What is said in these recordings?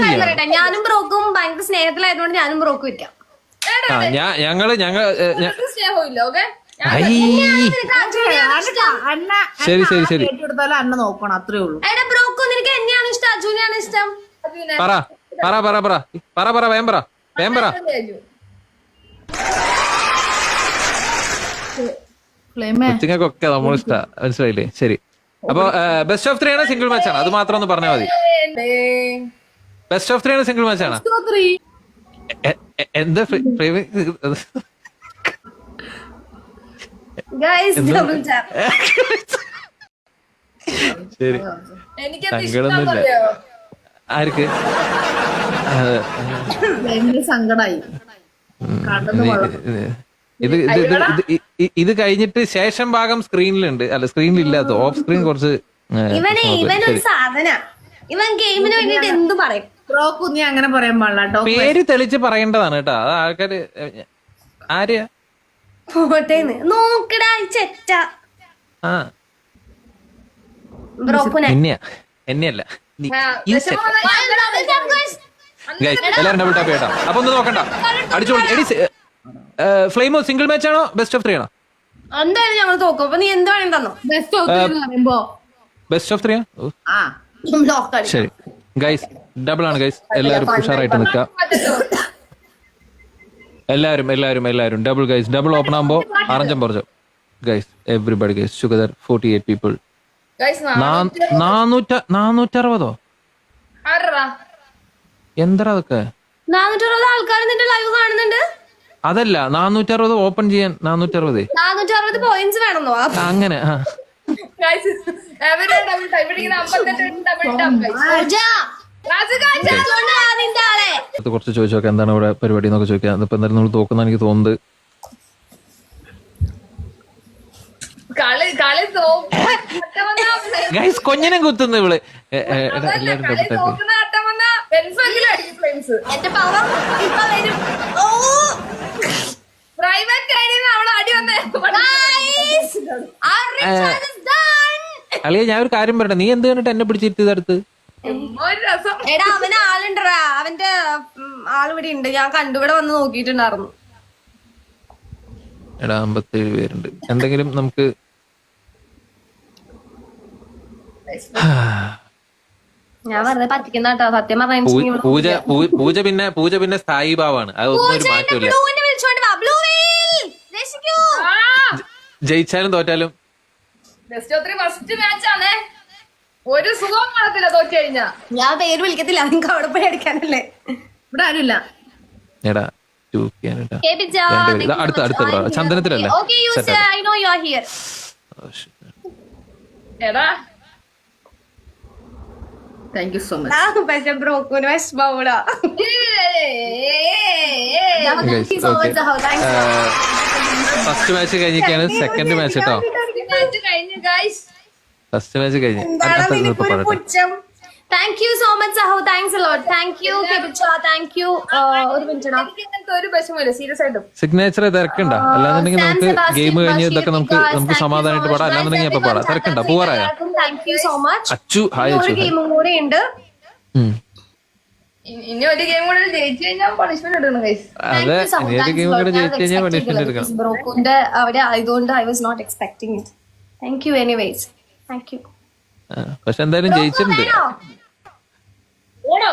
പറയട്ടെ, ഞാനും ബ്രോക്കും ഭയങ്കര സ്നേഹത്തിലായതുകൊണ്ട് ഞാനും ബ്രോക്ക് വെക്കാം. ഞങ്ങള് സ്നേഹമില്ല. ഓക്കെ ശരി ശരി ശരി അന്ന നോക്കണം, അത്രേ ഉള്ളൂ. എടാ ബ്രോക്കോ, നിനക്ക് എന്നെയാണ് ഇഷ്ടം അജുവിനെയാണ് ഇഷ്ടം? പറ പറ പറ പറ പറ പറ വേം പറ വേം പറ. കൊച്ചിങ്ങൾക്കൊക്കെ നമ്മൾ ഇഷ്ട, മനസ്സിലായില്ലേ? ശരി, അപ്പൊ ബെസ്റ്റ് ഓഫ് 3 ആണ് സിംഗിൾ മാച്ച് ആണ്? അത് മാത്രം ഒന്ന് പറഞ്ഞാൽ മതി. ബെസ്റ്റ് ഓഫ് 3 ആണ് സിംഗിൾ മാച്ച് ആണ്? എന്താ ഗൈസ് ഡബിൾ ടാപ്പ്. ശരി, സങ്കടൊന്നുമില്ല. ആർക്ക് സങ്കടായി. ഇത് കഴിഞ്ഞിട്ട് ശേഷം ഭാഗം സ്ക്രീനിലുണ്ട്, അല്ല സ്ക്രീനിലില്ലാത്ത ഓഫ് സ്ക്രീൻ കുറച്ച്. ഇവനൊരു സാധന, ഇവൻ ഗെയിമിന് വേണ്ടിട്ട് എന്ത് പറയും. ബ്രോക്കു നീ അങ്ങനെ പറയാൻ പാടില്ല. പേര് തെളിച്ച് പറയേണ്ടതാണ് കേട്ടോ, അത് ആൾക്കാര് ആരെയാ പോട്ടേന്ന് നോക്കടാ ചെറ്റ. ബ്രോക്കുനെ എന്നെയല്ല. എല്ലാരും ഡബിൾ ടാപ്പ് ചെയ്യട്ടോ. അപ്പൊ ഒന്ന് നോക്കണ്ട, അടിച്ചോളി. ഫ്ലെയിമോ സിംഗിൾ മാച്ച് ആണോ ബെസ്റ്റ് ഓഫ് 3 ആണോ? എന്തായാലും ഞങ്ങൾ തോക്കും. അപ്പൊ നീ എന്ത് വേണമെങ്കിൽ തന്നോ. ബെസ്റ്റ് ഓഫ് 3 പറയുമ്പോ ബെസ്റ്റ് ഓഫ് 3 ശരി ഗൈസ്, ഡബിൾ ആണ് ഗൈസ്. എല്ലാരും ഉഷാറായിട്ട് നിൽക്കാം. എല്ലാരും ഡബിൾ ഗൈസ്. ഡബിൾ ഓപ്പൺ ആകുമ്പോ അറഞ്ചം പറച്ചോ guys. Everybody guys together 48 people. 460 എന്താ അതൊക്കെ? 460 ആൾക്കാർ നിന്റെ ലൈവ് കാണുന്നുണ്ട്. അതല്ല 460 ഓപ്പൺ ചെയ്യാൻ 460 പോയിന്റ്സ് വേണമെന്നോ? അങ്ങനെ കുറച്ച് ചോദിച്ചു നോക്കാം എന്താണ് ഇവിടെ പരിപാടി എന്നൊക്കെ ചോദിക്കാം. ഇപ്പൊ എന്തായാലും നമ്മൾ തോക്കുന്ന എനിക്ക് തോന്നുന്നത്. ഗൈസ് കൊഞ്ഞനെ കുത്തുന്നു ഇവള്. എല്ലാരും എന്റെ പവർ ഇപ്പൊ വരും. അളിയ ഞാൻ ഒരു കാര്യം പറയട്ടെ, നീ എന്ത് കണ്ടിട്ട് എന്നെ പിടിച്ചിരുത്തി അടുത്ത്? എടാ അവന് ആളുണ്ടടാ, അവന്റെ ആളിവിടെ ഉണ്ട്. ഞാൻ കണ്ടുവിടെ വന്ന് നോക്കിയിട്ടുണ്ടായിരുന്നു. എടാ 57 പേരുണ്ട്. എന്തെങ്കിലും നമുക്ക് ഞാൻ വെറുതെ പറ്റിക്കുന്ന കേട്ടോ, സത്യം പറഞ്ഞ. പൂജ പിന്നെ സ്ഥായി ഭാവാണ്, അതൊന്നും ഒരു മാറ്റമില്ല. ജയിച്ചാലും തോറ്റാലും ഒരു സുഖം കാണത്തില്ല തോറ്റു കഴിഞ്ഞാ. ഞാൻ പേര് വിളിക്കത്തില്ല, നിങ്ങൾക്ക് അവിടെ പോയി അടിക്കാനല്ലേ. ഇവിടെ ആരുമില്ല. എടാ അടുത്ത ചന്ദനത്തിലല്ലേ? എടാ താങ്ക് യു സോ മച്ച്. പക്ഷെ ബ്രോക്കുന് വിഷമൂടാ. ഫസ്റ്റ് മാച്ച് കഴിഞ്ഞിട്ടാണ് സെക്കൻഡ് മാച്ച് കേട്ടോ. ഫസ്റ്റ് മാച്ച് കഴിഞ്ഞു. താങ്ക് യു സോ മച്ച് സഹോ, thanks a lot. Thank you കെബിച്ച, താങ്ക് യു. ഒരു മിനിറ്റ്, ഒരു വിഷമമില്ല സീരിയസ് ആയിട്ടും. സിഗ്നേച്ചർ തിരക്കുണ്ടോ? അല്ലാന്നുണ്ടെങ്കിൽ നമുക്ക് ഗെയിം കഴിഞ്ഞ് ഇതൊക്കെ നമുക്ക് സമാധാനമായിട്ട് പാടാം. അല്ലാന്നുണ്ടെങ്കിൽ ഞാൻ പാടാം. തിരക്കുണ്ടോ? പോവാറായോ? Thank you so much. Achu hi. ഒരു ഗെയിമും കൂടെ ഉണ്ട്. ഇനി ഒരു ഗെയിം കൂടെ ജയിച്ചു കഴിഞ്ഞാൽ പണിഷ്മെന്റ് എടുക്കണം ഗൈസ്. അതെ, ഇനി ഒരു ഗെയിം കൂടെ ജയിച്ചു കഴിഞ്ഞാൽ പണിഷ്മെന്റ് എടുക്കണം. ബ്രോക്കുന്റെ അവിടെ ആയതുകൊണ്ട് I was not expecting it. Thank you anyways. Thank you. പക്ഷെ എന്തായാലും ജയിച്ചിട്ടുണ്ട്. ഓണോ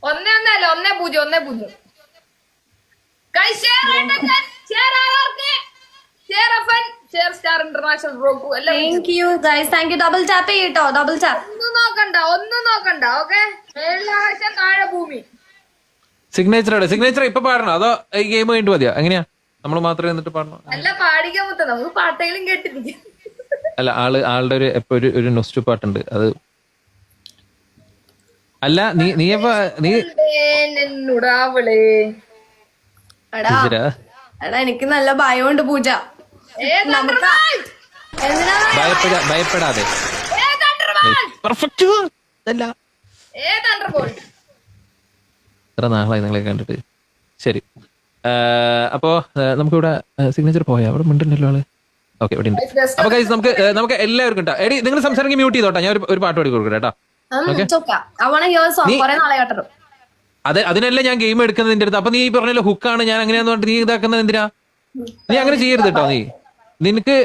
1-1 1-0 ഗൈസ്. ഷെയർ സ്റ്റാർ ഇന്റർനാഷണൽ ബ്രോക്കു എല്ലാം. Thank you guys, thank you. Double tap ചെയ്യട്ടോ, ഡബിൾ ടാപ്പ്. ഒന്നും നോക്കണ്ട. ഓക്കെ, മേലാകാശം താഴെ ഭൂമി. സിഗ്നേച്ചർ ഇപ്പൊ പാടണോ അതോ ഈ ഗെയിം കഴിഞ്ഞിട്ട് മതിയോ? എങ്ങനെയാ? നമ്മൾ മാത്രമേ എന്നിട്ട് പാടണോ? അല്ല, പാടിക്കാൻ മൊത്തം നമുക്ക് പാട്ടെങ്കിലും കേട്ടിരിക്കും. അല്ല, ആളുടെ ഒരു നൊസ്റ്റു പാട്ടുണ്ട്. അത് അല്ല നീ എടാ എനിക്ക് നല്ല ഭയമുണ്ട് പൂജ. ഭയപ്പെടാതെ എത്ര നാളായി നിങ്ങളെ കണ്ടിട്ട്. ശരി, അപ്പോ നമുക്കിവിടെ സിഗ്നേച്ചർ പോയാ അവിടെ മിണ്ടുണ്ടല്ലോ ആള്. ഓക്കെ, ഇവിടെ ഉണ്ട്. അപ്പൊ നമുക്ക് എല്ലാവർക്കും എടി നിങ്ങൾ സംസാരിക്കാൻ മ്യൂട്ട് ചെയ്തോട്ടാ. ഞാൻ ഒരു പാട്ട് പാടി കൊടുക്കട്ടെ കേട്ടോ. കൊറേ നാളെ കേട്ടോ. അതിനല്ല ഞാൻ ഗെയിം എടുക്കുന്നത് നിന്റെ അടുത്ത്. അപ്പൊ നീ പറഞ്ഞല്ലോ ഹുക്കാണ് ഞാൻ അങ്ങനെയാന്ന് പറഞ്ഞിട്ട് നീ ഇതാക്കുന്നത് എന്തിനാ? നീ അങ്ങനെ ചെയ്യരുത് കേട്ടോ.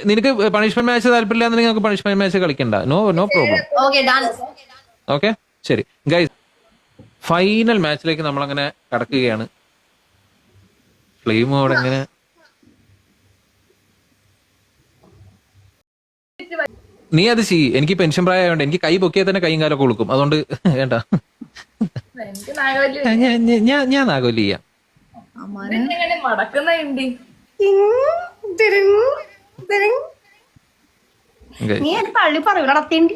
നിനക്ക് പണിഷ്മെന്റ് മാച്ച് താല്പര്യമില്ലാന്ന് നിങ്ങൾക്ക് പണിഷ്മെന്റ് മാച്ച് കളിക്കണ്ട. No problem. ഓക്കെ ശരി ഗൈസ്, ഫൈനൽ മാച്ചിലേക്ക് നമ്മളങ്ങനെ കടക്കുകയാണ്. ഫ്ലെയിം അവിടെ എങ്ങനെ നീ അത് ചെയ്യ്. എനിക്ക് പെൻഷൻ പ്രായമായോണ്ട് എനിക്ക് കൈ പൊക്കിയാൽ തന്നെ കൈയും കാലൊക്കെ കൊടുക്കും. അതുകൊണ്ട് വേണ്ട, ഞാൻ നാഗോലി ചെയ്യാം. മടക്കുന്നുണ്ട്. നീ എന്നെ തള്ളി പറയൂടാ തേണ്ടി.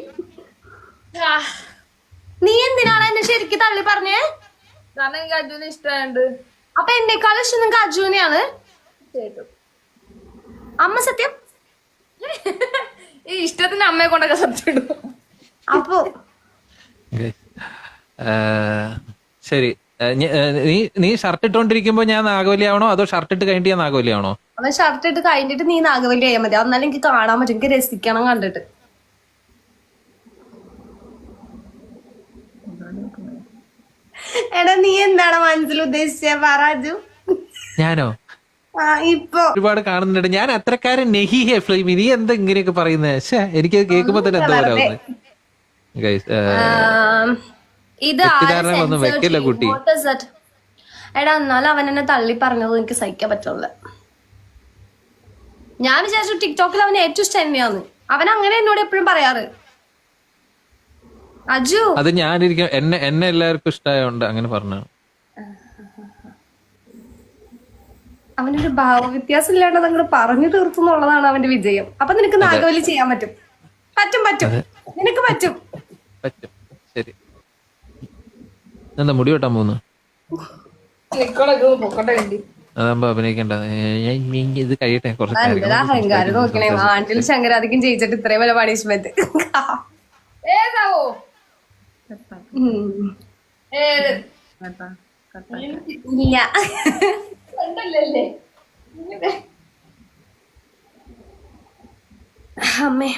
നീ എന്തിനാണ് എന്നെ ശരിക്കും തള്ളി പറഞ്ഞേ? കാരണം എനിക്ക് അജുനെ ഇഷ്ടമായുണ്ട്. അപ്പൊ എന്നെക്കാളും ഇഷ്ടം നിങ്ങക്ക് അജുനെയാണ്. അമ്മ സത്യം ഈ ഇഷ്ടത്തിന് അമ്മയെ കൊണ്ടൊക്കെ സത്യം ഇടും. അപ്പൊ ശരി, നീ ഷർട്ട് ഇട്ടോണ്ടിരിക്കുമ്പോ ഞാൻ നാഗവല്ലി ആവണോ അതോ ഷർട്ട് ഇട്ട് കഴിഞ്ഞിട്ട് ഞാൻ നാഗവല്ലി ആവണോ? അവൻ ഷർട്ട് ഇട്ട് കഴിഞ്ഞിട്ട് നീ നാഗവല്ലി ആയാൽ മതി. എന്നാലും എനിക്ക് കാണാൻ പറ്റും, എനിക്ക് രസിക്കണം കണ്ടിട്ട്. എടാ നീ എന്താണ് മനസ്സിൽ ഉദ്ദേശിച്ച പറജു? ഞാനോ? ഇപ്പൊ ഒരുപാട് കാണുന്നുണ്ട്. ഞാൻ അത്രക്കാരൻ നെഹി ഹേ ഫ്ലെയിം. നീ എന്താ ഇങ്ങനെയൊക്കെ പറയുന്നത്? എനിക്ക് കേൾക്കുമ്പോ തന്നെ എന്താ പറയാവുന്നത്? ഇത് തെറ്റിദ്ധാരണകളൊന്നും വെക്കില്ല കുട്ടി. എടാ എന്നാലും അവൻ എന്നെ തള്ളി പറഞ്ഞത് എനിക്ക് സഹിക്കാൻ പറ്റുള്ള. ഞാൻ വിചാരിച്ചു ടിക്ടോക്കിൽ അവന് ഏറ്റവും ഇഷ്ടം തന്നെയാന്ന്. അവൻ അങ്ങനെ എന്നോട് എപ്പോഴും പറയാറ്. അജു അത് ഞാനിരിക്കും, എന്നെ എല്ലാവർക്കും ഇഷ്ടമായോണ്ട് അങ്ങനെ പറഞ്ഞു. അവനൊരു ഭാവവ്യത്യാസം ഇല്ലാണ്ട് അങ്ങോട്ട് പറഞ്ഞു തീർത്തു എന്നുള്ളതാണ് അവന്റെ വിജയം. അപ്പൊ നിനക്ക് നാഗവല്ലി ചെയ്യാൻ പറ്റും. പറ്റും നിനക്ക് പറ്റും. ശരി, എന്താ മുടി വെട്ടാൻ പോകുന്നു? അതാകുമ്പോ അഭിനയിക്കണ്ട, ഇത് കഴിയട്ടെ കുറച്ച്. അഹങ്കാരം നോക്കണേ. ആണ്ടിൽ ശങ്കരാധിക്കും ജയിച്ചിട്ട് ഇത്രയും വല്ല പണിഷ്മെന്റ് ഇല്ല. അമ്മേ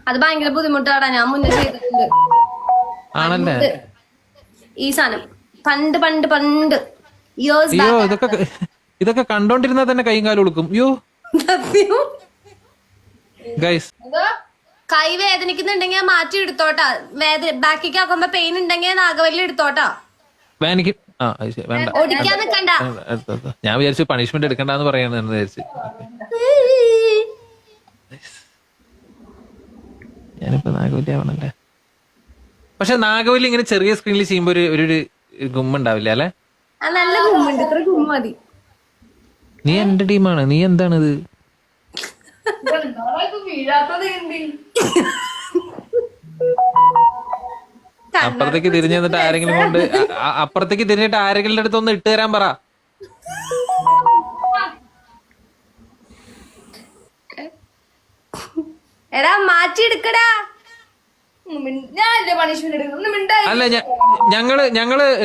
അത് ഭയങ്കര ബുദ്ധിമുട്ടാടാ. ഞാൻ മുന്നേ ചെയ്തിട്ടുണ്ട്. ആണല്ലേ? ഈ സാധനം പണ്ട് പണ്ട് പണ്ട് ഇയേഴ്സ് അയ്യോ, ഇതൊക്കെ കണ്ടോണ്ടിരുന്നാ തന്നെ കൈയും കാലും കൊടുക്കും. അയ്യോ ഗൈസ്, കൈ വേദനിക്കുന്നുണ്ടെങ്കിൽ മാറ്റി എടുത്തോട്ടാ. ബാക്കിക്ക് ആക്കുമ്പോ പെയിൻ ഉണ്ടെങ്കിൽ നാഗവല്ലി എടുത്തോട്ടാ. എനിക്ക് വേണ്ട, ഓടിക്കാൻ നിക്കണ്ട. ഞാൻ വിചാരിച്ചു പണിഷ്മെന്റ് എടുക്കണ്ടെന്ന് പറയാന്ന് വിചാരിച്ചു. ഞാനിപ്പോ നാഗവല്ലി ആവണല്ലേ? പക്ഷെ നാഗവല്ലി ഇങ്ങനെ ചെറിയ സ്ക്രീനിൽ ചെയ്യുമ്പോ ഒരു ഗുമ്മുണ്ടാവില്ല അല്ലെ? നല്ല ഗുമ്മുണ്ട്. ഇത്ര ഗുമ്മ മതി. നീ എന്റെ ടീമാണ്. നീ എന്താണിത്? അപ്പുറത്തേക്ക് തിരിഞ്ഞു നിന്നിട്ട് ആരെങ്കിലും കൊണ്ട് അപ്പുറത്തേക്ക് തിരിഞ്ഞിട്ട് ആരെങ്കിലും അടുത്ത് ഒന്ന് ഇട്ട് തരാൻ പറ. എടാ മാറ്റി എടുക്കടാ. ഞാനല്ലേ പണിഷ്മെന്റ് എടുക്കുന്നത്? അല്ല,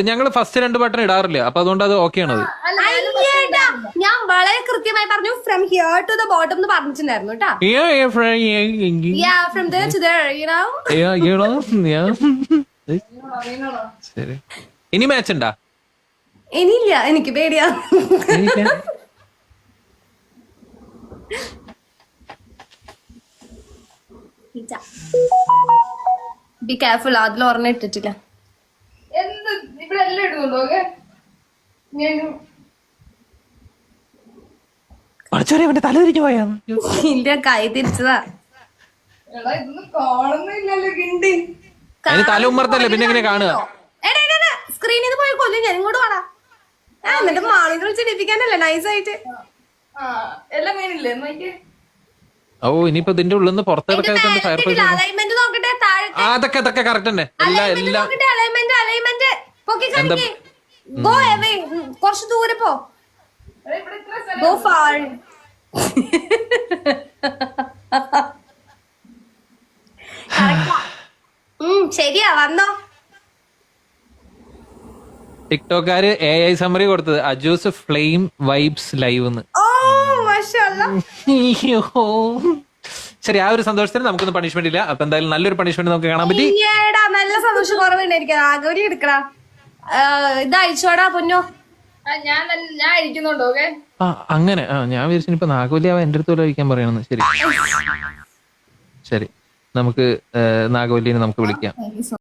ഞങ്ങള് ഫസ്റ്റ് 2 ബട്ടൺ ഇടാറില്ല. അപ്പൊ അതുകൊണ്ട് അത് ഓക്കെ ആണത്. ഞാൻ വളരെ കൃത്യമായി പറഞ്ഞു from here to the bottom എന്ന് പറഞ്ഞിട്ടുണ്ടായിരുന്നു കേട്ടാ. From there to there, you know. ശരി, ഇനി മാച്ച് ഉണ്ടാ? ഇനിയില്ല, എനിക്ക് പേടിയാ. Be careful. അതിൽ ഒരെണ്ണം ഇട്ടിട്ടില്ല. എന്ത് ഇവിടെ എല്ലാം ഇടുന്നുണ്ടോ? തല തിരിഞ്ഞു പോയാ? ഇല്ല, കൈ തിരിച്ചതാ. എടാ ഇതൊന്നും കാണുന്നില്ലല്ലോ കിണ്ടി. അതിന് തല ഉമ്മർത്തല്ലേ പിന്നെ എങ്ങനെ കാണുക? സ്ക്രീനിൽ നിന്ന് പോയി കൊല്ലും ഞാൻ. ഇങ്ങോട്ട് വേണം. എന്നിട്ട് മാളിനെ വിളിച്ചിടിപ്പിക്കാനല്ലേ നൈസായിട്ട്. എല്ലാം വീണില്ലേ നോക്കിയേ. ഓ, ഇനിയിപ്പോ ഇതിന്റെ ഉള്ളിൽ നിന്ന് പുറത്തിറക്കാൻ ഫയർഫോഴ്സ്. അലൈൻമെന്റ് നോക്കട്ടെ. അതൊക്കെ കറക്റ്റ് തന്നെ. Alignment go away. കുറച്ച് ദൂരെ പോ. Go far. ശരിയാ, വന്നോ. ടിക്ടോക്കാര് AI സമ്മറി കൊടുത്തത് അജൂസ് ഫ്ലെയിം വൈബ്സ് ലൈവ് എന്ന്. ഓ മാഷാഅല്ലാ. അയ്യോ. ശരി, ആ ഒരു സന്തോഷത്തിന് നമുക്കൊന്നും പണിഷ്മെന്റ് ഇല്ല. അപ്പൊ എന്തായാലും നല്ലൊരു പണിഷ്മെന്റ് നമുക്ക് കാണാൻ പറ്റി. ഈയെടാ, നല്ല സന്തോഷം കുറവുണ്ടായിരിക്കും. ആഗോലി എടുക്കടാ. ഇത് അയച്ചോടാ പൊന്നോ. ഞാൻ ഇരിക്കുന്നുണ്ട്. ഓക്കെ, അങ്ങനെ ഞാൻ വിചാരിച്ചു ഇപ്പൊ നാഗവല്ലിയാവ എന്റെ അടുത്ത് കഴിക്കാൻ പറയണെന്ന്. ശരി ശരി, നമുക്ക് നാഗവല്ലിനെ നമുക്ക് വിളിക്കാം. Thank you so